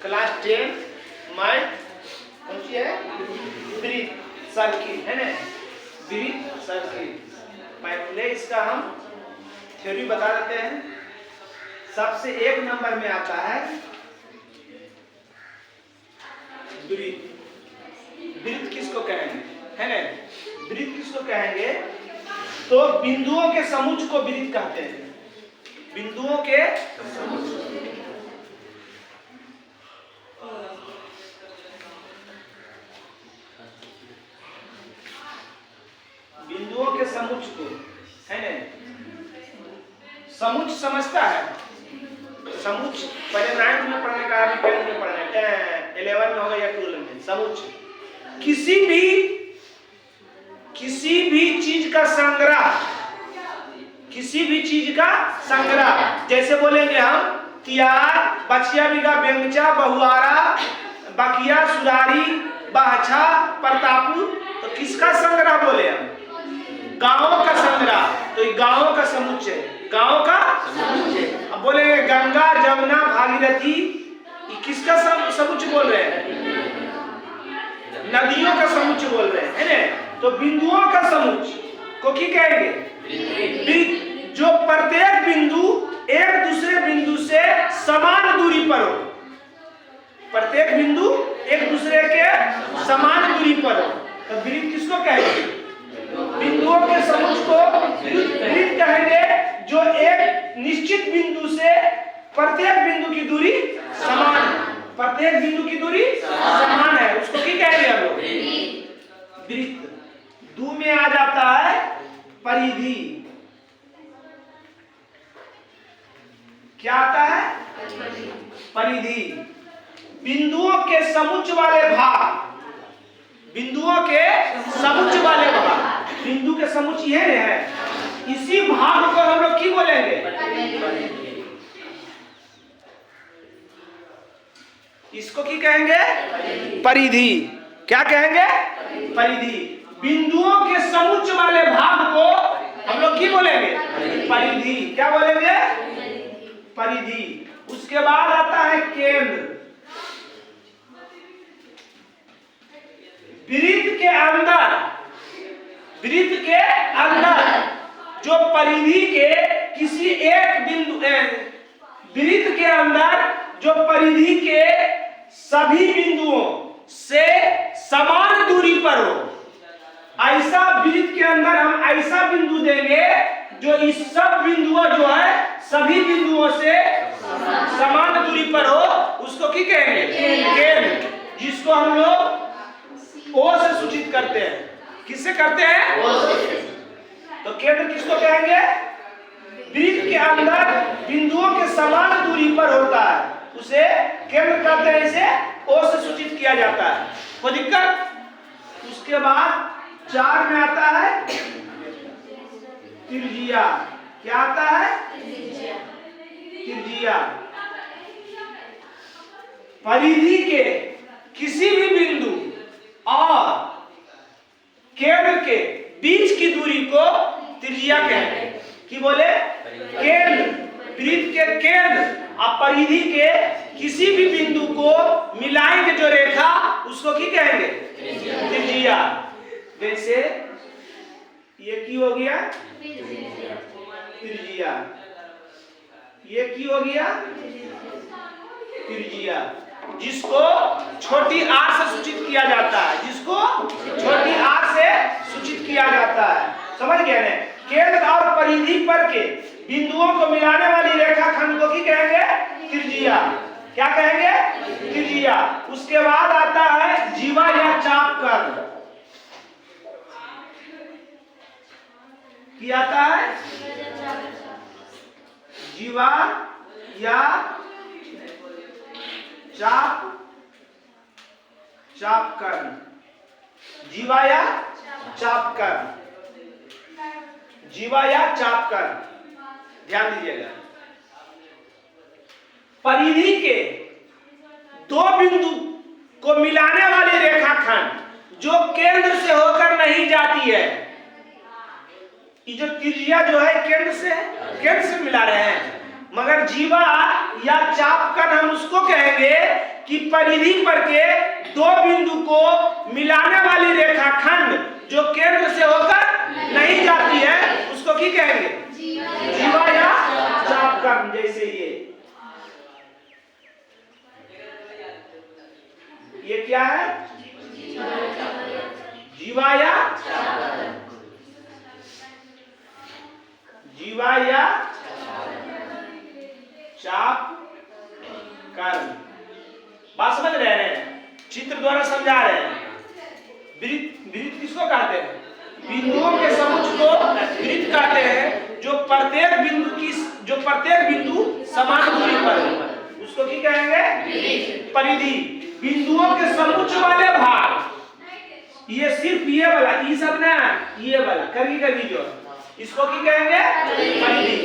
Class 10 math कौन सी है? वृत्त सर्किल है ना, वृत्त सर्किल। पहले इसका हम थ्योरी बता देते हैं। सबसे 1 नंबर में आता है वृत्त। वृत्त किसको कहेंगे है ना? वृत्त किसको कहेंगे? तो बिंदुओं के समुच्चय को वृत्त कहते हैं। बिंदुओं के समुच्चय को है ना, समुच्चय समझता है। समुच्चय पहले 9th में पढ़ने का, अभी 10th में पढ़ना है, 11 में होगा या 12 में। समुच्चय किसी भी चीज का संग्रह, किसी भी चीज का संग्रह। जैसे बोलेंगे हम तियार, बछिया, बिगा, बेंगचा, बहुआरा, बकिया, सुधारी, बाछा, प्रतापू, तो किसका संग्रह बोले हम? गांवों का संग्रह। तो ये गांवों का समुच्चय, गांवों का समुच्चय। अब बोलेंगे गंगा, जमुना, भागीरथी, ये किसका समुच्चय बोल रहे हैं? नदियों का समुच्चय बोल रहे हैं है ना। तो बिंदुओं का समुच्चय को क्या कहेंगे? जो प्रत्येक बिंदु एक दूसरे बिंदु से समान दूरी पर हो। प्रत्येक बिंदु एक दूसरे के समान दूरी पर हो तो वृत्त किसको कहेंगे? बिंदुओं के समुच्चय को वृत्त कहेंगे। जो एक निश्चित बिंदु से प्रत्येक बिंदु की दूरी समान है, प्रत्येक बिंदु की दूरी समान है, उसको क्या कहेंगे हम लोग? वृत्त। दू में आ जाता है परिधि। क्या आता है? परिधि। बिंदुओं के समुच्चय वाले भाग, बिंदुओं के समुच्चय वाले भाग, बिंदु के समुच्चय है, इसी भाग को हम लोग की बोलेंगे? इसको की कहेंगे? परिधि। क्या कहेंगे? परिधि। बिंदुओं के समुच्चय वाले भाग को हम लोग की बोलेंगे? परिधि। क्या बोलेंगे? परिधि। उसके बाद आता है केंद्र। वृत्त के अंदर, वृत्त के अंदर जो परिधि के किसी एक बिंदु, वृत्त के अंदर जो परिधि के सभी बिंदुओं से समान दूरी पर हो, ऐसा वृत्त के अंदर हम ऐसा बिंदु देंगे जो इस सब बिंदुओं जो है सभी बिंदुओं से समान दूरी पर हो, उसको क्या कहेंगे? केंद्र। जिसको हम लोग ओ से सूचित करते हैं। किससे करते हैं? ओ से। तो केंद्र किसको कहेंगे? वृत्त के अंदर बिंदुओं के समान दूरी पर होता है, उसे केंद्र कहते हैं। इसे ओ से सूचित किया जाता है। कोई दिक्कत? उसके बाद 4 में आता है त्रिज्या। क्या आता है? त्रिज्या। परिधि के किसी भी बिंदु और केंद्र के बीच की दूरी को त्रिज्या कहते हैं। कि बोले? केंद्र, वृत्त के केंद्र और परिधि के किसी भी बिंदु को मिलाएंगे जो रेखा, उसको क्या कहेंगे? त्रिज्या। जैसे ये की हो गया त्रिज्या, ये की हो गया त्रिज्या, जिसको छोटी आर से सूचित किया जाता है, जिसको छोटी आर से सूचित किया जाता है। समझ गए ना? केंद्र और परिधि पर के बिंदुओं को मिलाने वाली रेखाखंड को क्या कहेंगे? त्रिज्या। क्या कहेंगे? त्रिज्या। उसके बाद आता है जीवा या चापकर्ण। क्या आता है? जीवा या चापकर्ण। जीवा या चापकर्ण। जीवा या चापकर्ण। ध्यान दीजिएगा। परिधि के 2 बिंदु को मिलाने वाली रेखाखंड जो केंद्र से होकर नहीं जाती है, ये जो त्रिज्या जो है केंद्र से मिला रहे हैं, मगर जीवा या चापकन हम उसको कहेंगे कि परिधि पर के दो बिंदु को मिलाने वाली रेखाखंड जो केंद्र से होकर नहीं जाती है उसको की कहेंगे? जीवा या चापकन। जैसे ये क्या है? जीवा या चापकन। बात समझ रहे हैं? चित्र द्वारा समझा रहे हैं। वृत्त किसको कहते हैं? बिंदुओं के समुच्चय को वृत्त कहते हैं जो प्रत्येक बिंदु समान दूरी पर है उसको की कहेंगे? परिधि। बिंदुओं के समुच्चय वाले भाग, ये सिर्फ ये वाला, ये सब ना, ये वाला कभी जो इसको की कहेंगे? परिधि।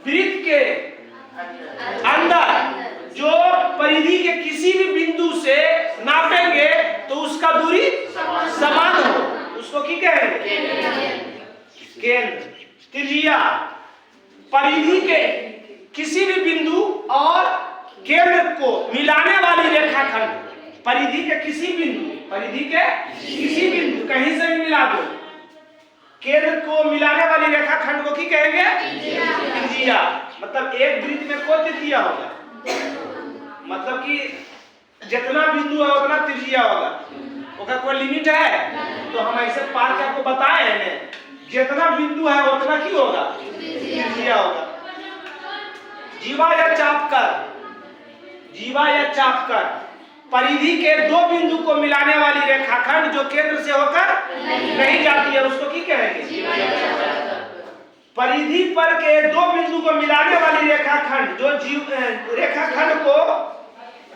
वृत्त के अंदर जो परिधि के किसी भी बिंदु से नापेंगे तो उसका दूरी समान हो उसको की कहेंगे? केंद्र। त्रिज्या। परिधि के किसी भी बिंदु और केंद्र को मिलाने वाली रेखाखंड, परिधि के किसी बिंदु कहीं से भी मिला दो, केंद्र को मिलाने वाली रेखाखंड को की कहेंगे? त्रिज्या। मतलब एक वृत्त में कोई त्रिज्या होगा, मतलब कि जितना बिंदु है उतना त्रिज्या होगा, उसका कोई लिमिट है? तो हम ऐसे पार के आपको बताए हैं, जितना बिंदु है उतना की होगा? त्रिज्या होगा। जीवा या चापकर परिधि के दो बिंदु को मिलाने वाली रेखाखंड जो केंद्र से होकर नहीं जाती है उसको की कहेंगे? परिधि पर के दो बिंदु को मिलाने वाली रेखाखंड जो रेखाखंड को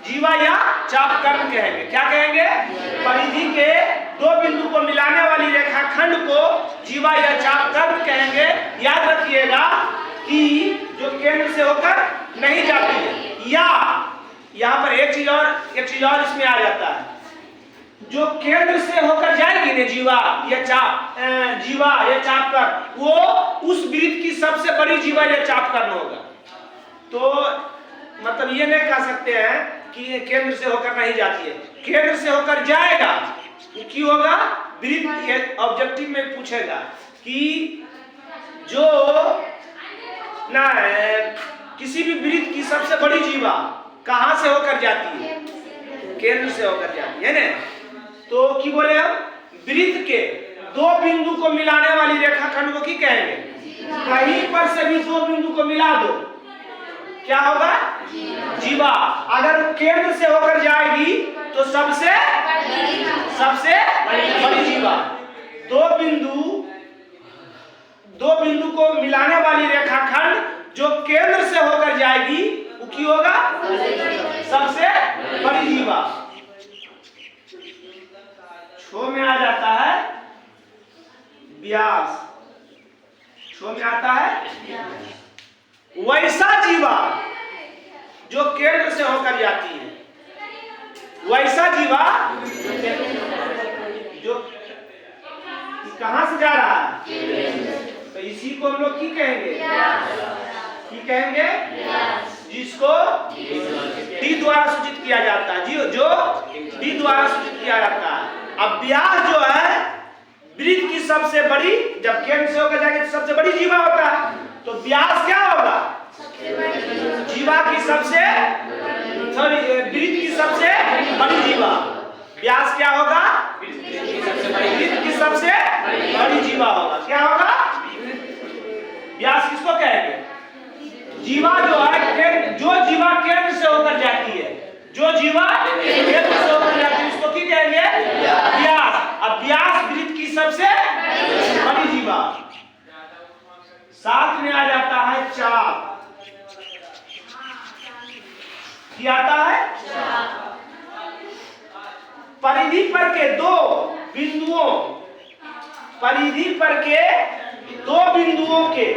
जीवा या चापकन कहेंगे। क्या कहेंगे? परिधि के दो बिंदु को मिलाने वाली रेखाखंड को जीवा या चापकन कहेंगे। याद रखिएगा कि जो केंद्र से होकर नहीं जाती है। या यहाँ पर एक चीज और इसमें आ जाता है, जो केंद्र से होकर जाएगी ना जीवा या चापकन, वो उस वृत्त की सबसे बड़ी जीवा या चापकन होगा। तो मतलब ये नहीं कह सकते हैं कि केंद्र से होकर नहीं जाती है, केंद्र से होकर जाएगा। की होगा? वृत्त ऑब्जेक्टिव में पूछेगा कि जो ना किसी भी वृत्त की सबसे बड़ी जीवा कहां से होकर जाती है? केंद्र से होकर जाती है ना। तो की बोले हम? वृत्त के दो बिंदु को मिलाने वाली रेखाखंड को की कहेंगे? कहीं पर से भी दो बिंदु को मिला दो, क्या होगा? जीवा। अगर केंद्र से होकर जाएगी तो सबसे बड़ी जीवा। दो बिंदु को मिलाने वाली रेखाखंड जो केंद्र से होकर जाएगी वो की होगा? सबसे बड़ी जीवा। छो में आ जाता है व्यास। छो में आता है वैसा जीवा जो केंद्र से होकर जाती है, वैसा जीवा जो कहां से जा रहा है? तो इसी को हम लोग की कहेंगे? जिसको डी द्वारा सूचित किया जाता है, जो डी द्वारा सूचित किया जाता है। अब व्यास जो है वृत्त की सबसे बड़ी, जब केंद्र से होकर जाएगी तो सबसे बड़ी जीवा होता है, तो व्यास क्या होगा? जीवा की वृत्त की सबसे बड़ी जीवा। व्यास क्या होगा? वृत्त की सबसे बड़ी जीवा होगा। क्या होगा? व्यास किसको कहेंगे? जीवा जो है, जो जीवा केंद्र से होकर जाती है, जो जीवा केंद्र से होकर जाती है उसको की कहेंगे? व्यास। अब व्यास वृत्त की सबसे बड़ी जीवा। साथ में आ जाता है चाप। क्या आता है? परिधि पर के दो बिंदुओं के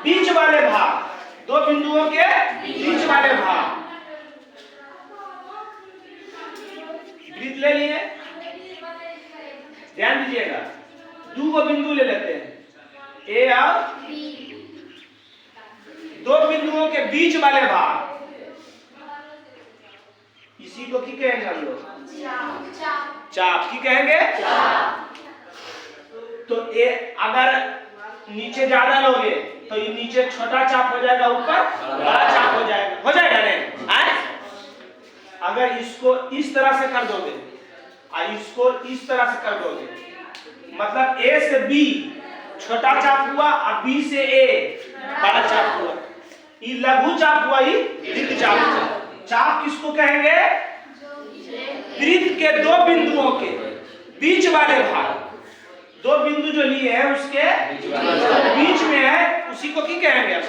बीच वाले भाग, वृत्त ले लिए, ध्यान दीजिएगा, दो बिंदु ले लेते हैं, ए और दो बिंदुओं के बीच वाले भाग, इसी को की कहेंगे हम लोग? चाप की कहेंगे। तो ये अगर नीचे ज्यादा लोगे तो ये नीचे छोटा चाप हो जाएगा, ऊपर बड़ा चाप हो जाएगा नहीं? अगर इसको इस तरह से कर दोगे और इसको इस तरह से कर दोगे, मतलब A से B छोटा चाप हुआ और B से A बड़ा चाप हुआ, ये लघु चाप हुआ, ये दीर्घ चाप हुआ। चाप किसको कहेंगे? वृत्त के दो बिंदुओं के बीच वाले भाग, दो बिंदु जो लिए हैं उसके बीच में है, उसी को की कहेंगे?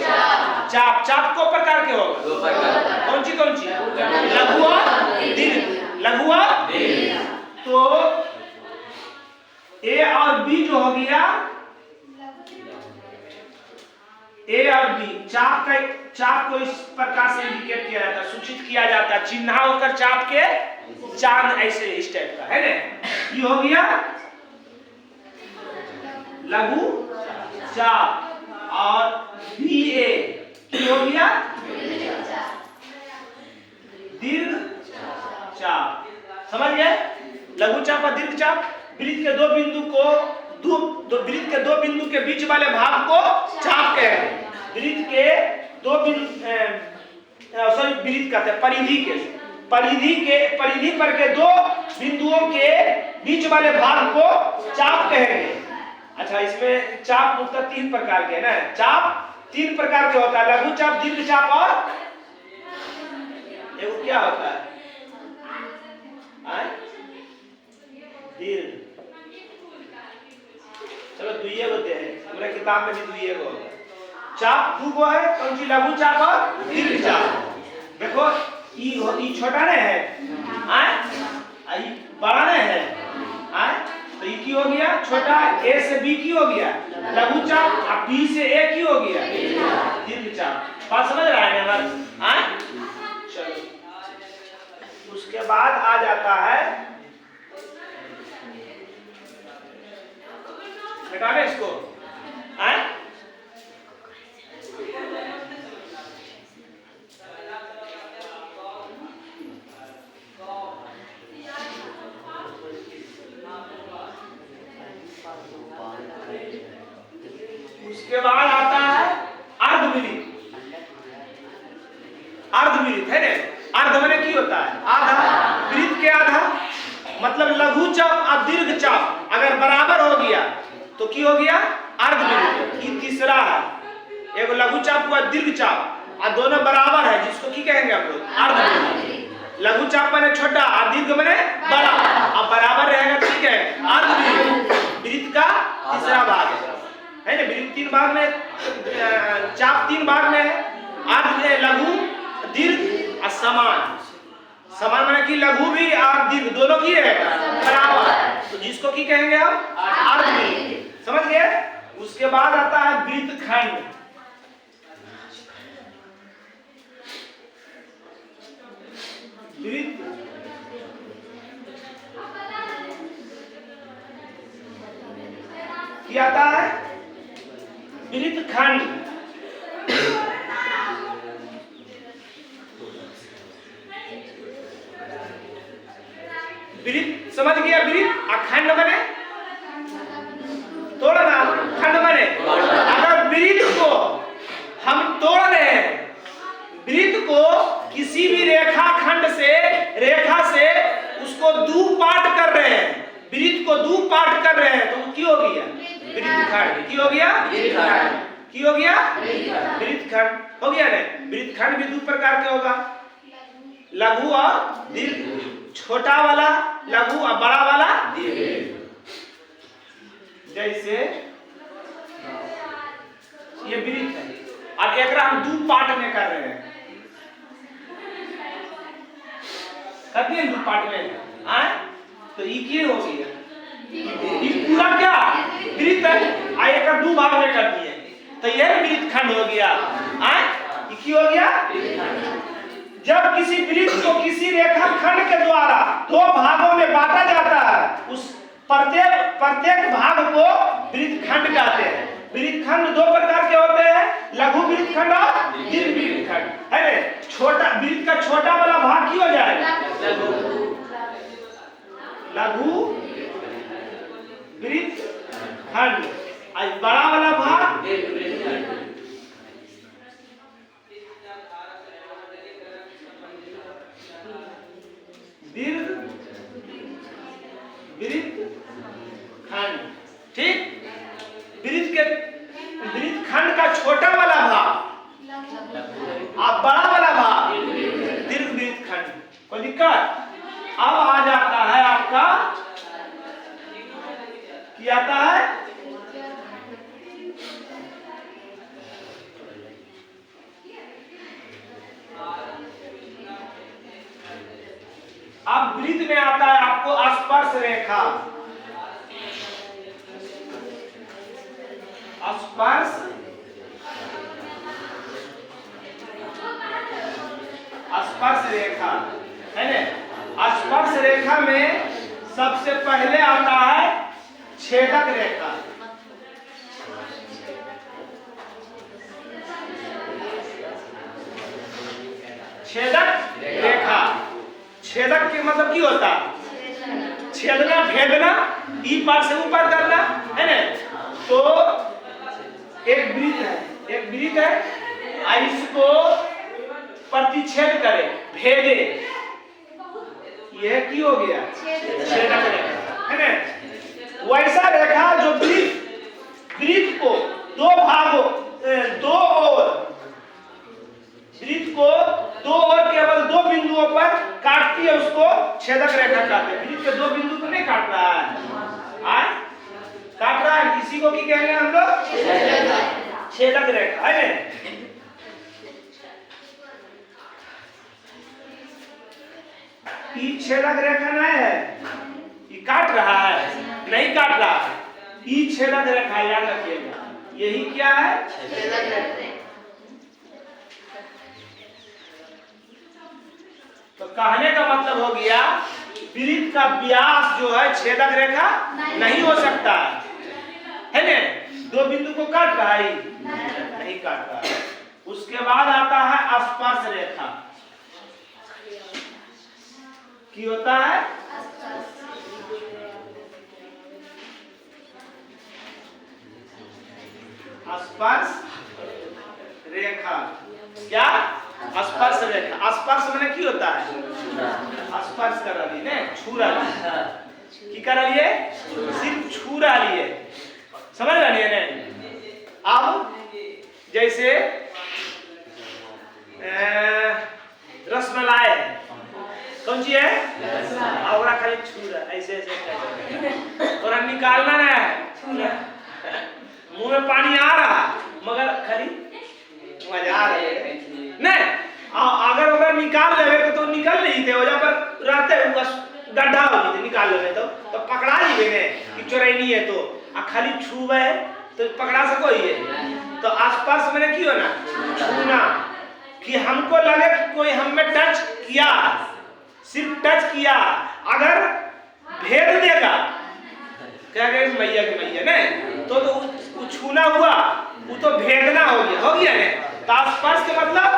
चाप। चाप को प्रकार के होगा, कौन सी? लघु और दीर्घ। लघु और दीर्घ। तो A और B जो हो गया, A और B चाप को इस प्रकार से इंडिकेट किया जाता है, सूचित किया जाता है, चिन्ह होकर चाप के चांद ऐसे इस टाइप का है ना। ये हो गया लघु चाप और BA हो गया दीर्घ चाप। समझ गए? लघु चाप और दीर्घ चाप वृत्त के दो बिंदु को वृत्त के दो बिंदु के बीच वाले भाग को चाप कहेंगे। वृत्त के दो वृत्त कहते हैं परिधि पर के दो बिंदुओं के बीच वाले भाग को चाप कहेंगे। अच्छा, इसमें चाप मुख्यतः तीन प्रकार के है ना। चाप तीन प्रकार के होता है, लघु चाप, दीर्घ चाप और एगो क्या होता है? दीर्घ। चलो दुइये होते हैं, हमारे किताब में भी दुइये को होता है। चाप दो है, कौन सी? लघु चाप और दीर्घ चाप। देखो ई छोटा नहीं है, आई बड़ा नहीं है, तो ई की हो गया छोटा, A से B की हो गया लघु चाप और B से A की हो गया दीर्घ चाप। बात समझ रहा है हमारा? चलो, उसके बाद आ जाता है, हटावे इसको, उसके बाद आता है अर्धविरित। अर्धविरित है ना, अर्ध मैंने की होता है आधा, वृत्त के आधा, मतलब लघु चाप और दीर्घ चाप अगर बराबर हो गया तो की हो गया? अर्धविरित। ये तीसरा है, एक लघु चाप हुआ, दीर्घ चाप, और दोनों बराबर है, जिसको की कहेंगे हम लोग? अर्धविरित। लघु चाप मैंने छोटा और दीर्घ मैंने बड़ा, अब बराबर रहेगा, ठीक है, अर्धविरित। वृत्त का तीसरा भाग है ना। वृत्त तीन भाग में, चाप तीन भाग में है, अर्ध, लघु, दीर्घ और समान। समान मैंने की लघु भी और दीर्घ दोनों की है बराबर, तो जिसको की कहेंगे हम? अर्धविरित। समझ गए? उसके बाद आता है वृत्तखंड। वृत्त क्या आता है? वृत्तखंड। वृत्त समझ गया? वृत्त अखंड बने, तोड़ना, खंड बने। अगर वृत्त को हम तोड़ रहे हैं, वृत्त को किसी भी रेखा से उसको दो पार्ट कर रहे हैं, वृत्त को दो पार्ट कर रहे हैं, तो की हो गया? वृत्तखंड। की हो गया? की हो गया? वृत्तखंड हो गया ना। वृत्तखंड भी दो प्रकार के होगा, लघु और दीर्घ। छोटा वाला लघु और बड़ा वाला दीर्घ। जैसे ये वृत्त है, अब एक हम दो पार्ट में कर रहे हैं, करते हैं दो पार्ट में, तो ये हो गया, ये पूरा क्या वृत्त है, एक दो भाग में कर दिए, तो यह वृत्तखंड हो गया। ये हो गया। जब किसी वृत्त को किसी रेखाखंड के द्वारा दो भागों में बांटा जाता है, उस प्रत्येक भाग को वृत्तखंड कहते हैं। वृत्तखंड दो प्रकार के होते हैं, लघु वृत्तखंड और दीर्घ वृत्तखंड, है ना। छोटा वृत्त का छोटा वाला भाग क्यों हो जाएगा, लघु वृत्तखंड, और बड़ा वाला भाग दीर्घ वृत्तखंड। ठीक, वृत्तखंड का छोटा वाला भाग और बड़ा वाला भाग दीर्घ वृत्तखंड। कोई दिक्कत? अब आ जाता है आपका, क्या आता है, अब वृत्त में आता है आपको स्पर्श रेखा। स्पर्श रेखा, है ना। स्पर्श रेखा में सबसे पहले आता है छेदक रेखा। छेदक रेखा, छेदक के मतलब क्या होता है, छेदना, भेदना, ई पार से ऊपर करना, है ना। तो एक वृत्त है, इसको प्रतिच्छेद करे, भेदे, यह की हो गया, छेदक रेखा, है ना। वैसा रेखा जो वृत्त को दो भागों, दो ओर, वृत्त को दो और केवल दो बिंदुओं पर काटती है, उसको छेदक रेखा कहते हैं। वृत्त के दो बिंदु को नहीं काट रहा है, काट रहा है, इसी को क्या कहेंगे हम लोग, छेदक रेखा, है ना। ये छेदक रेखा नहीं है, ये काट रहा है, नहीं काट रहा है, ये छेदक रेखा, याद रखिएगा, यही क्या है, छेदक रेखा। तो कहने का मतलब हो गया, वृत्त का व्यास जो है छेदक रेखा नहीं हो सकता है ना। दो बिंदु को काट रहा है, नहीं काट रहा है। उसके बाद आता है स्पर्श रेखा, की होता है, स्पर्श रेखा। क्या, स्पर्श रेखा, स्पर्श मैंने की होता है, स्पर्श कर रही है, छू रही, की कर रही है, सिर्फ छू रही है, समझ रही है ना। अब जैसे रसमलाई है, कौन सी है, और खाली छू रहा, ऐसे ऐसे और निकालना ना है, मुंह में पानी आ रहा मगर खाली मजा आ रही है नहीं। अगर अगर निकाल ले तो निकल नहीं थे, वजह पर रहते गड्ढा हो गई, निकाल ले तो पकड़ा नहीं ने कि चोरैनी है, तो खाली छूबे तो पकड़ा सको ही है। तो आसपास मैंने की होना, छूना, कि हमको लगे कि कोई हमें टच किया, सिर्फ टच किया, अगर भेद देगा क्या कहे मैया के मैया नहीं, तो छूना हुआ, वो तो भेदना हो गया ना। तो आसपास के मतलब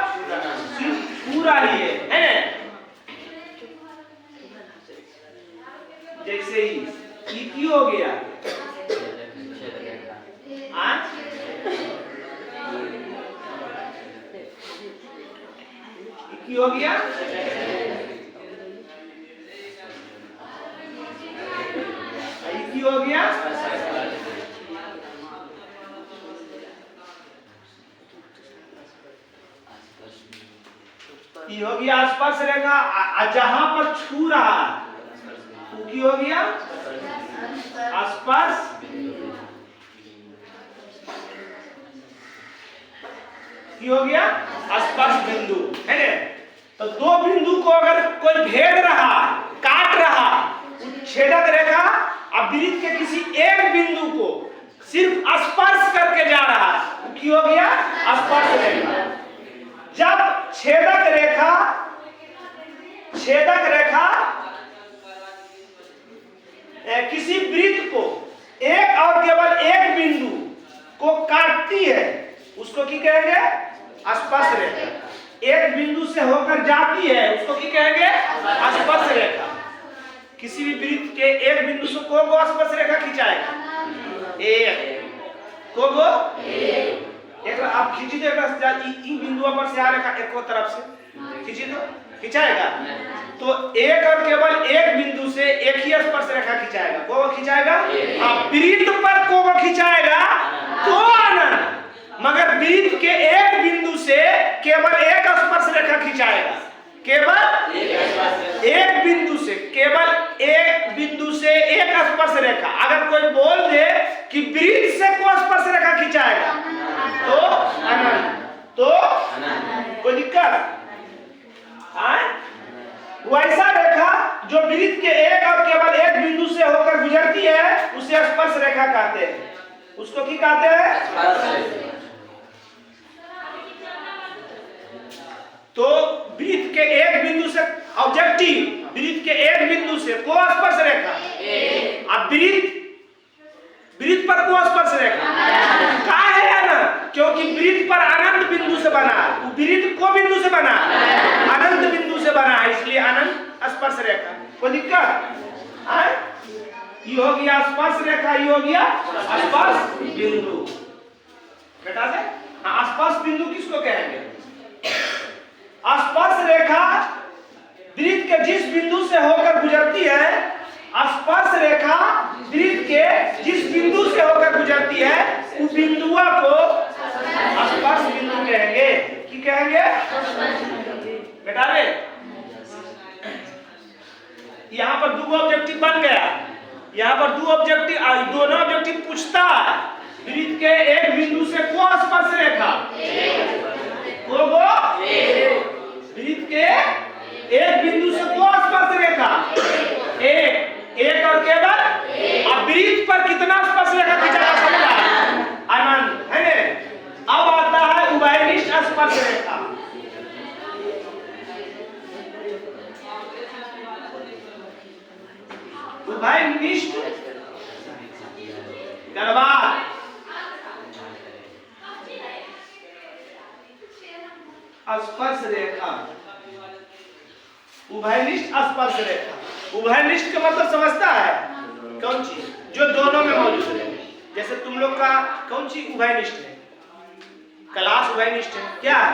सिर्फ छू रही है ना। जैसे ही क्यों हो गया, क्यों हो गया, क्यों हो गया, ये हो गया स्पर्श रेखा। जहां पर छू रहा वो की हो गया स्पर्श, की हो गया स्पर्श बिंदु, है ना। तो दो बिंदु को अगर कोई भेद रहा, काट रहा, छेदक रेखा अब वृत्त के किसी एक बिंदु को सिर्फ स्पर्श करके जा रहा है, की हो गया स्पर्श रेखा। जब छेदक रेखा किसी वृत्त को एक और केवल एक बिंदु को काटती है उसको की कहेंगे? स्पर्श रेखा। एक बिंदु से होकर जाती है उसको की कहेंगे? स्पर्श रेखा। किसी भी वृत्त के एक बिंदु से को स्पर्श रेखा खिंचाएगा? एक को एक आप खींची दो इन बिंदुओं पर से आ रेखा एक तरफ से खींची दो, खिंचाएगा? तो एक और केवल एक बिंदु से एक ही स्पर्श रेखा खिंचाएगा। को खिंचाएगा? वृत्त पर को खिंचाएगा तो अनंत, मगर वृत्त के एक बिंदु से केवल एक स्पर्श रेखा खिंचाएगा। केवल एक बिंदु से, केवल एक बिंदु से एक स्पर्श रेखा। अगर कोई बोल दे कि वृत्त से को स्पर्श रेखा खिंचाएगा तो अनंत, तो कोई दिक्कत? वैसा रेखा जो वृत्त के एक और केवल एक बिंदु से होकर गुजरती है उसे स्पर्श रेखा कहते हैं। उसको की कहते हैं? तो वृत्त के एक बिंदु से ऑब्जेक्टिव, वृत्त के एक बिंदु से को स्पर्श रेखा, अब वृत्त पर को स्पर्श रेखा का है ना, क्योंकि वृत्त पर अनंत बिंदु से बना है, वृत्त को बिंदु से बना है, अनंत बिंदु से बना है, इसलिए अनंत स्पर्श रेखा। कोई दिक्कत? ये हो गया स्पर्श रेखा, ये हो गया स्पर्श बिंदु। बेटा से हाँ, स्पर्श बिंदु किसको कहेंगे? स्पर्श रेखा वृत्त के जिस बिंदु से होकर गुजरती है, स्पर्श रेखा वृत्त के जिस बिंदु से होकर गुजरती है उस बिंदुआ को स्पर्श बिंदु कहेंगे। की कहेंगे? बेटा रे यहाँ पर दो ऑब्जेक्टिव बन गया, यहाँ पर दो ऑब्जेक्टिव, दोनों ऑब्जेक्टिव पूछता है वृत्त के एक बिंदु से को स्पर्श रेखा को वृत्त के एक बिंदु से को स्पर्श रेखा एक और केवल, अब वृत्त पर कितना स्पर्श रेखा खींचा जा सकता है? अनंत, है ना? अब आता है उभयनिष्ठ स्पर्श रेखा। उभयनिष्ठ गर्भात स्पर्श रेखा, उभयनिष्ठ स्पर्श रेखा। उभयनिष्ठ का मतलब समझता है? कौन चीज जो दोनों में मौजूद है। जैसे तुम लोग का कौन चीज उभयनिष्ठ है? क्लास उभयनिष्ठ है। क्या है?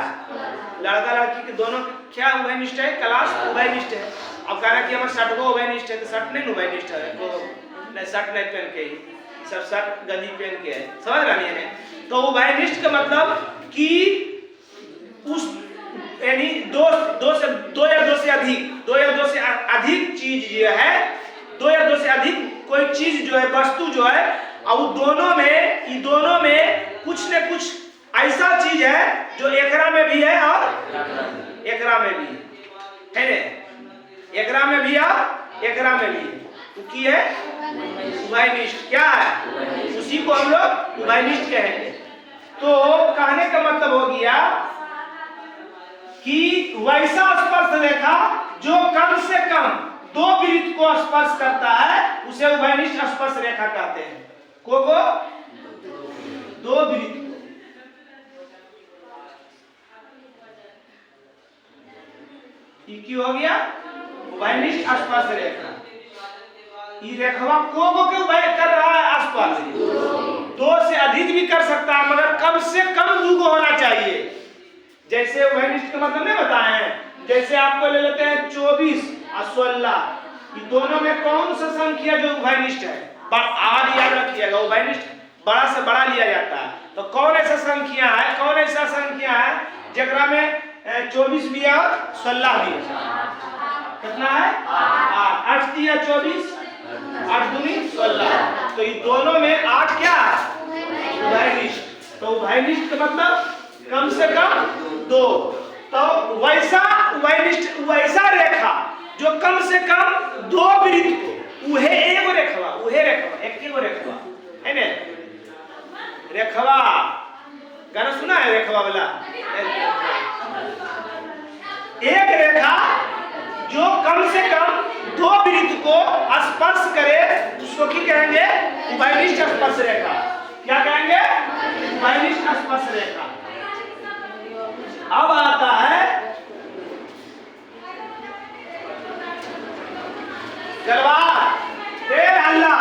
लड़का लड़की के दोनों क्या उभयनिष्ठ है? क्लास उभयनिष्ठ है। अब कह रहा कि हमारे शर्ट को उभयनिष्ठ है, तो शर्ट नहीं उभयनिष्ठ है, तो नहीं शर्ट नहीं पहन के ही सब शर्ट गंजी पहन के है, समझ रही है? तो उभयनिष्ठ का मतलब कि उस यानी दो या दो से अधिक चीज जो है, दो या दो से अधिक कोई चीज जो है, वस्तु जो है, और दोनों में कुछ न कुछ ऐसा चीज है जो एकरा में भी है और एकरा में भी है ना? एकरा में भी और एकरा में भी तो की है उभयनिष्ठ। क्या है? उसी को हम लोग उभयनिष्ठ कहेंगे। तो कहने का मतलब हो गया कि वैसा स्पर्श रेखा जो कम से कम दो वृत्त को स्पर्श करता है उसे उभयनिष्ठ स्पर्श रेखा कहते हैं। को दो वृत्त को। ये क्यों हो गया? उभयनिष्ठ स्पर्श रेखा। ये रेखवा को कर रहा है स्पर्श, दो से अधिक भी कर सकता है, मगर कम से कम दो को होना चाहिए। जैसे उभयनिष्ठ का मतलब नहीं बताए हैं, जैसे आपको ले लेते हैं 24 और 16, ये दोनों में कौन सा संख्या जो उभयनिष्ठ है? आदि याद रखिएगा, उभयनिष्ठ बड़ा से बड़ा लिया जाता है। तो कौन ऐसा संख्या है, कौन ऐसा संख्या है जगरा में 24 भी और 16 भी? कितना है? 8 दिया 24, 8 दूनी 16, तो ये दोनों में 8 क्या है? उभयनिष्ठ। तो उभयनिष्ठ का मतलब कम से कम दो। तो वैसा उभयनिष्ठ वैसा रेखा जो कम से कम दो वृत्त को, उहे एगो रेखवा, एक रेखवा है ना? रेखवा गाना सुना है? रेखवा वाला एक रेखा जो कम से कम दो वृत्त को स्पर्श करे उसको की कहेंगे? उभयनिष्ठ स्पर्श रेखा। क्या कहेंगे? वैनिष्ठ स्पर्श रेखा। अब आता है गलवार। अल्लाह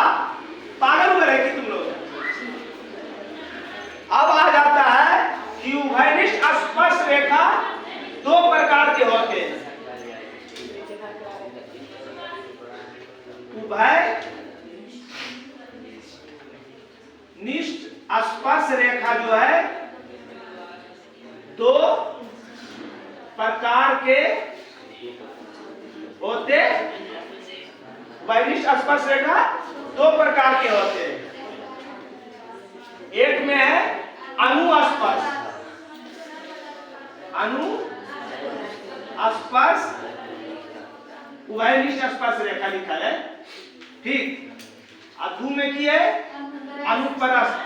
पागल हो रहे कि तुम लोग? अब आ जाता है कि उभयनिष्ठ स्पर्श रेखा दो प्रकार के होते हैं। उभयनिष्ठ स्पर्श रेखा जो है दो प्रकार के होते। वैनिष्ठ स्पर्श रेखा दो प्रकार के होते हैं। एक में है अनुस्पर्श। अनुस्पर्श उभयनिष्ठ स्पर्श रेखा लिखा है, ठीक। अधू में की है अनुप्रस्थ।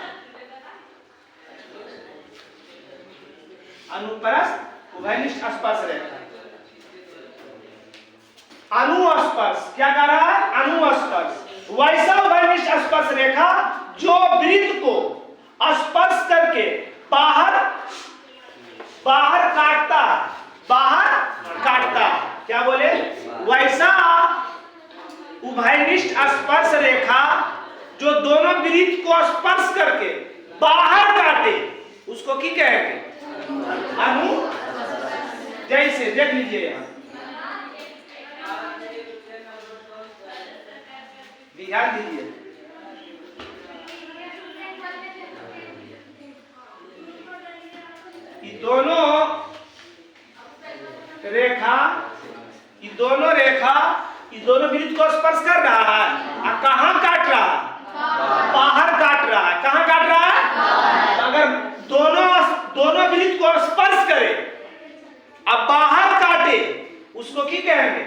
अनुप्रस्थ उभयनिष्ठ स्पर्श रेखा। अनुस्पर्श क्या कह रहा है? अनुस्पर्श वैसा उभयनिष्ठ स्पर्श रेखा जो वृत्त को स्पर्श करके बाहर काटता। क्या बोले? वैसा उभयनिष्ठ स्पर्श रेखा जो दोनों वृत्त को स्पर्श करके बाहर काटे उसको की कहेंगे? अनु। जैसे देख लीजिए यहाँ ध्यान दीजिए, ये दोनों वृत्त को स्पर्श कर रहा है और कहाँ काट रहा है? बाहर काट रहा है। कहाँ काट रहा है? अगर दोनों वृत्त को स्पर्श करे और बाहर काटे उसको की कहेंगे?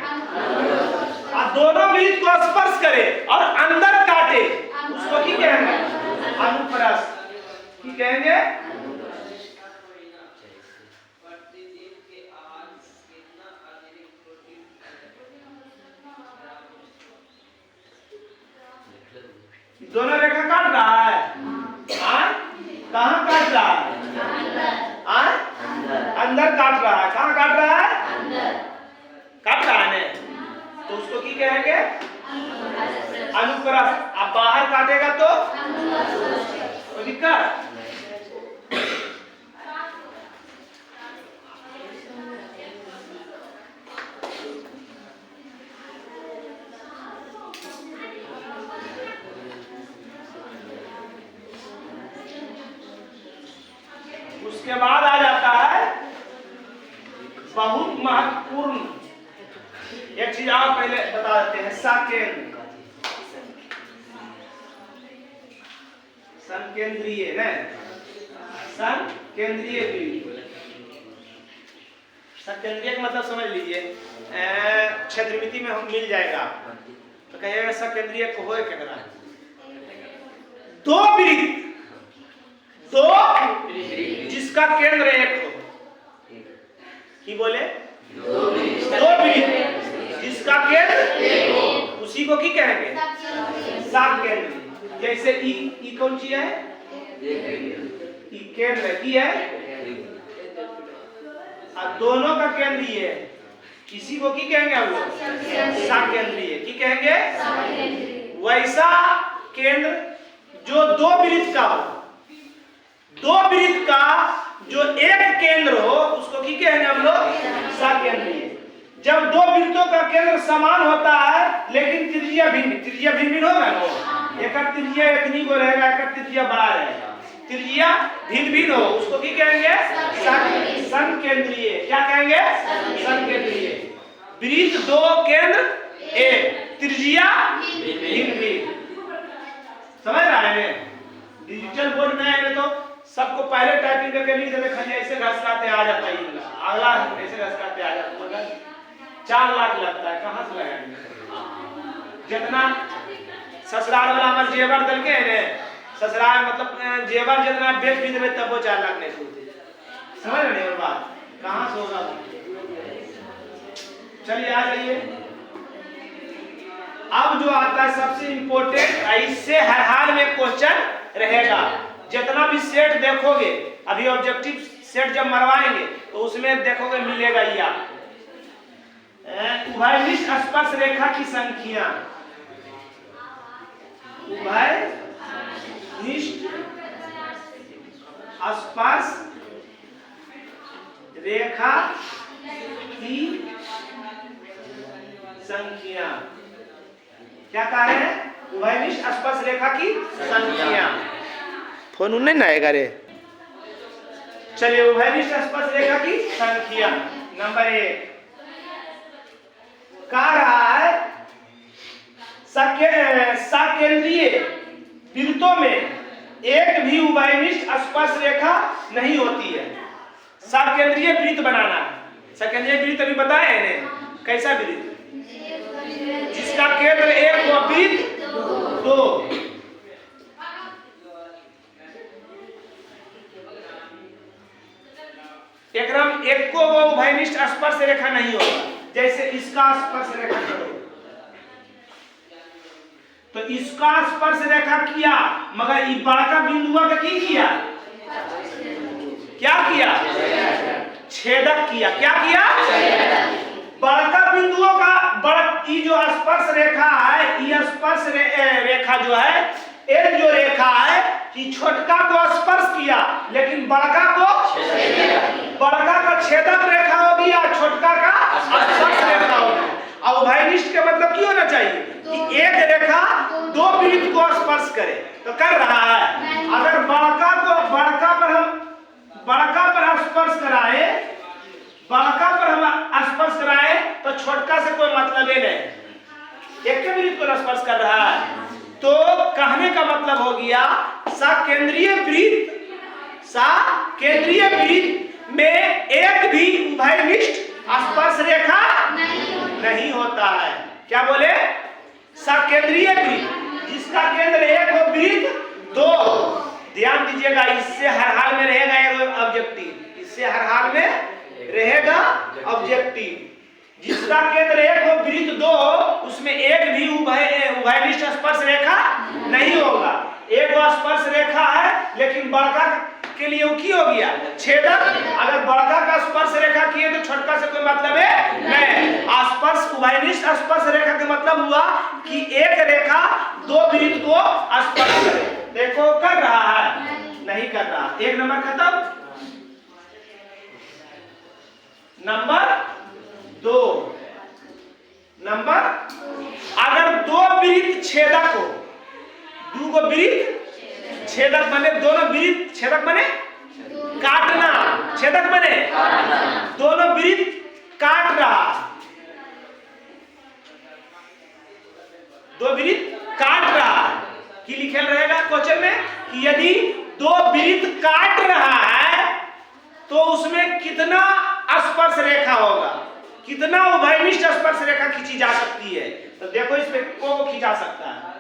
और दोनों वृत्त को स्पर्श करे और अंदर काटे उसको की कहेंगे? अनुप्रस्थ। की कहेंगे? दोनों रेखा काट रहा है। कहाँ काट रहा है? अंदर काट रहा है। कहाँ काट रहा है? काट रहा है ना, तो उसको की कहेंगे? अनुप्रस्थ। अब बाहर काटेगा तो कोई दिक्कत? उसके बाद आ जाता है बहुत महत्वपूर्ण एक चीज आप पहले बता देते हैं। संकेंद्रीय है, संकेंद्रीय संकेंद्रीय का मतलब समझ लीजिए, क्षेत्रमिति में हम मिल जाएगा आपको, तो कहिएगा संकेंद्रीय को हो क्या? दो वृत्त जिसका केंद्र एक हो। की बोले? दो वृत्त जिसका केंद्र एक हो उसी को की कहेंगे? साकेंद्रीय। जैसे ई कौन चीज है? ई केंद्र की है और दोनों का केंद्र ये है, इसी को की कहेंगे हम लोग? साकेंद्रीय। की कहेंगे? वैसा केंद्र जो दो वृत्त का हो, दो वृत्त का जो एक केंद्र हो उसको की कहेंगे हम लोग? साकेंद्रीय। जब दो वृत्तों का केंद्र समान होता है लेकिन त्रिज्या भिन्न होगा ना, एक त्रिज्या इतनी को रहेगा, एक त्रिज्या बड़ा रहेगा, त्रिज्या भिन्न हो, उसको की कहेंगे? संकेंद्रीय। क्या कहेंगे? संकेंद्रीय। वृत्त दो केंद्र एक, त्रिज्या भिन्न। समझ रहा है? डिजिटल बोर्ड में आएंगे तो सबको पहले टाइपिंग करके लिख देते, खाली ऐसे घसकाते आ जाता है, अगला ऐसे घसकाते आ जाता है, मगर 4 लाख लगता है, कहाँ से लगाएंगे? जितना ससुराल वाला हमारे जेवर दल के है, ससुराल मतलब जेवर जितना बेच भी देवे तब वो 4 लाख नहीं होते। समझ रहे हो बात? कहाँ से होगा? चलिए आ जाइए। अब जो आता है सबसे इंपोर्टेंट, इससे हर हाल में क्वेश्चन रहेगा। जितना भी सेट देखोगे, अभी ऑब्जेक्टिव सेट जब मरवाएंगे तो उसमें देखोगे मिलेगा ये आपको उभयनिष्ठ स्पर्श रेखा की संख्या, उभयनिष्ठ स्पर्श रेखा की संख्या। क्या कह रहे हैं? उभयनिष्ठ स्पर्श रेखा की संख्या। फोन नहीं ना आएगा रे। चलिए, उभयनिष्ठ स्पर्श रेखा की संख्या नंबर 1 कह रहा है सकेंद्रीय वृत्तों में एक भी उभयनिष्ठ स्पर्श रेखा नहीं होती है। सकेंद्रीय वृत्त बनाना है। सकेंद्रीय वृत्त अभी बताए हैं, कैसा वृत्त? जिसका केंद्र एक व वृत्त 2। एकदम एक को वो उभयनिष्ठ स्पर्श रेखा नहीं होगा। जैसे इसका स्पर्श रेखा करो तो इसका स्पर्श रेखा किया, मगर ये बड़का बिंदुआ का की किया? क्या किया? छेदक किया। क्या किया? बड़का बिंदुओं का ये जो स्पर्श रेखा है, ये स्पर्श रेखा जो है, एक जो रेखा है कि छोटका को स्पर्श किया लेकिन बड़का को बड़का का छेदक रेखा होगी या छोटका का स्पर्श रेखा होगी। और उभयनिष्ठ के मतलब क्या होना चाहिए कि एक रेखा 2 वृत्त को स्पर्श करे। तो कर रहा है, अगर बड़का पर स्पर्श कराए, तो छोटका से कोई मतलब ही नहीं, एक के वृत्त को स्पर्श कर रहा है। तो कहने का मतलब हो गया सकेंद्रीय वृत्त में एक भी उभयनिष्ठ स्पर्श रेखा नहीं होता है। क्या बोले? सकेंद्रीय वृत्त जिसका केंद्र एक हो वृत्त 2। ध्यान दीजिएगा, इससे हर हाल में रहेगा ऑब्जेक्टिव, इससे हर हाल में रहेगा ऑब्जेक्टिव। जिसका केंद्र एक हो वृत्त 2, उसमें एक भी उभयनिष्ठ स्पर्श रेखा नहीं होगा। एक वो स्पर्श रेखा है लेकिन बड़का के लिए वो की हो गया छेदक। अगर बड़का का स्पर्श रेखा किए तो छोटका से कोई मतलब है नहीं। स्पर्श उभयनिष्ठ स्पर्श रेखा का मतलब हुआ कि एक रेखा 2 वृत्त को स्पर्श करे। देखो कर रहा है, नहीं कर रहा। 1 नंबर खत्म। नंबर 2 अगर 2 वृत्त छेदक हो, 2 को वृत्त छेदक बने, दोनों वृत्त छेदक बने काटना, छेदक बने दोनों वृत्त काट रहा, 2 वृत्त काट रहा कि लिखेल रहेगा क्वेश्चन में कि यदि 2 वृत्त काट रहा है तो उसमें कितना स्पर्श रेखा होगा, कितना उभयनिष्ठ स्पर्श रेखा खींची जा सकती है। तो देखो इस पे को खींचा सकता है।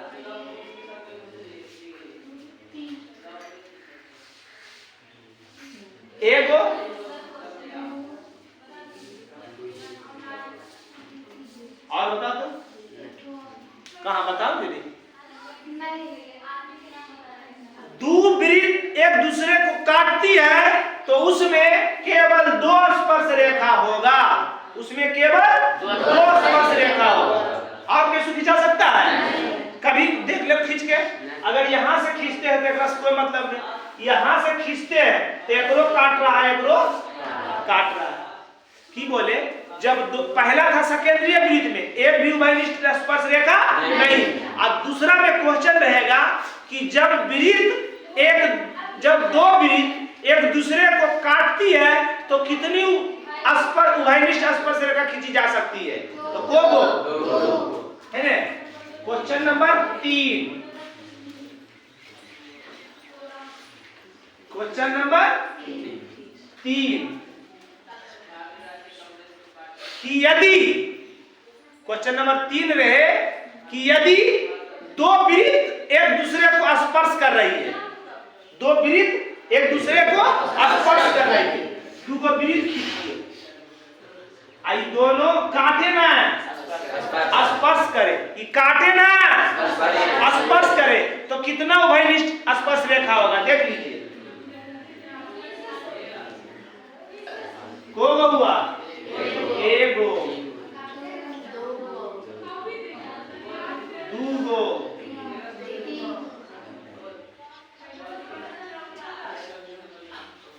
एक और बताओ तो कहाँ बताओ दीदी? 2 वृत्त एक दूसरे को काटती है तो उसमें केवल 2 स्पर्श रेखा होगा, उसमें केवल 2 स्पर्श रेखा होगा। और कैसे खींचा सकता है? कभी देख ले खींच के, अगर यहाँ से खींचते हैं तो एक कोई मतलब नहीं, यहाँ से खींचते हैं तो एक काट रहा है, एक काट रहा है। की बोले जब पहला था सकेंद्रीय वृत्त में एक भी उभयनिष्ठ स्पर्श रेखा नहीं। अब दूसरा में क्वेश्चन रहेगा कि जब 2 वृत्त एक दूसरे को काटती है तो कितनी उभयनिष्ठ स्पर्श रेखा खींची जा सकती है? तो को है ना। क्वेश्चन नंबर 3, क्वेश्चन नंबर 3 कि यदि क्वेश्चन नंबर 3 रहे कि यदि 2 वृत्त एक दूसरे को स्पर्श कर रही है, 2 वृत्त एक दूसरे को स्पर्श कर रही है, 2 को वृत्त खींचिए, आई दोनों काटे ना स्पर्श करे, ये काटे ना स्पर्श करे, तो कितना उभयनिष्ठ स्पर्श रेखा होगा, देख लीजिए। को गो हुआ, एगो, दूगो,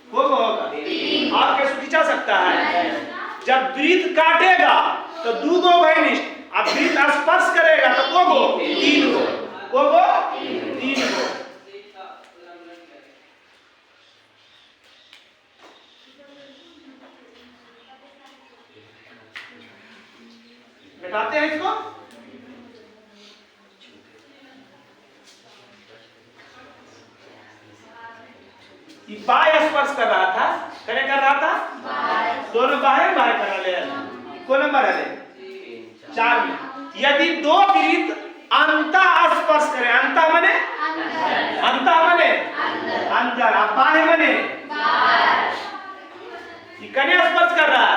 को गो होगा। आप कैसे खींचा सकता है? जब वृत्त काटेगा तो दूगो उभयनिष्ठ, अब वृत्त स्पर्श करेगा तो को गो, तीन गो, को गो, तीन गो। मिटाते हैं इसको। ये बाह्य स्पर्श कर रहा था, करे कर रहा था, दोनों बाह्य बाह्य कर ले। को नंबर है 4 में। यदि दो वृत्त अंता स्पर्श करे, अंता मने अंदर, अब बाह्य मने ये कन्या स्पर्श कर रहा है,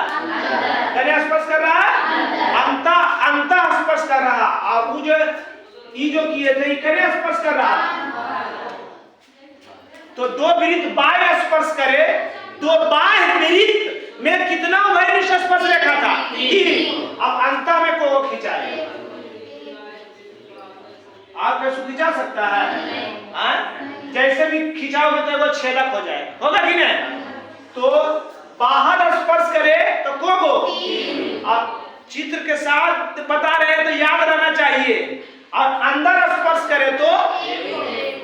कन्या स्पर्श कर रहा है, अंता स्पर्श कर रहा। और वो जो ये जो किए थे ये कन्या स्पर्श कर रहा। तो दो वृत्त बाह्य स्पर्श करे, दो बाह्य वृत्त में कितना उभयनिष्ठ स्पर्श रेखा था, 3। अब अंता में को खींचा है। आप कैसे खींचा सकता है? जैसे भी खिंचाओगे तो वो छेदक हो जाए, होगा कि नहीं? तो बाहर स्पर्श करे तो को गो। अब चित्र के साथ बता रहे हैं तो याद रहना चाहिए। और अंदर स्पर्श करे तो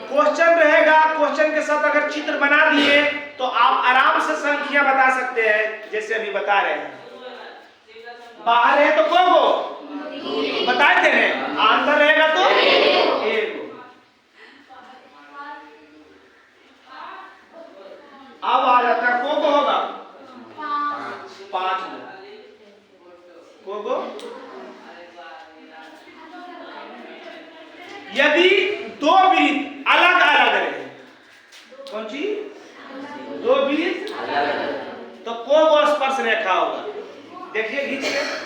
क्वेश्चन रहेगा, क्वेश्चन के साथ अगर चित्र बना दिए तो आप आराम से संख्या बता सकते हैं, जैसे अभी बता रहे हैं। बाहर है तो को गो बताए थे, अंदर रहेगा तो एक। अब आ जाता है को गो होगा 5 को गो। यदि दो वृत्त अलग अलग रहे, कौन सी दो वृत्त तो को गो स्पर्श रेखा होगा। देखिए खींच के,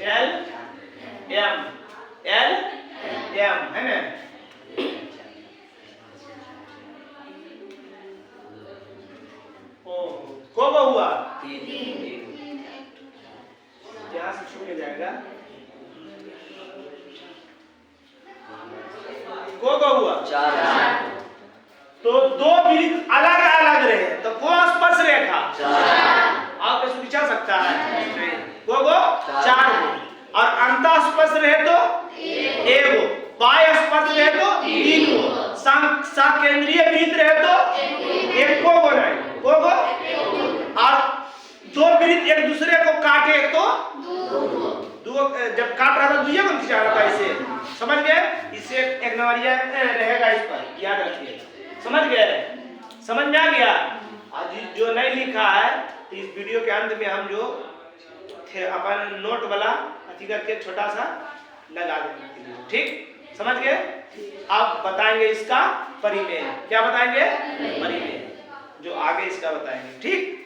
एल एम है ना। को गो हुआ, यहां से छूट जाएगा। को गो हुआ 4। तो दो वृत्त अलग अलग रहे तो को स्पर्श रेखा आप कैसे खींचा सकता है? को गो 4 और अंता स्पर्श रहे तो एगो, बाह्य स्पर्श रहे तो 3 गो, केंद्रीय वृत्त रहे तो एक को गो रहे, को गो। और दो वृत्त एक दूसरे को काटे तो दो, जब काट रहा था दुइया को खींचा रहा था, इसे समझ गए? इसे एक नंबरिया रहेगा, इस पर याद रखिए। समझ गए? समझ में आ गया? आज जो नहीं लिखा है इस वीडियो के अंत में हम जो थे अपन नोट वाला अति करके छोटा सा लगा देंगे, ठीक? समझ गए? अब बताएंगे इसका परिमेय। क्या बताएंगे? परिमेय, जो आगे इसका बताएंगे, ठीक?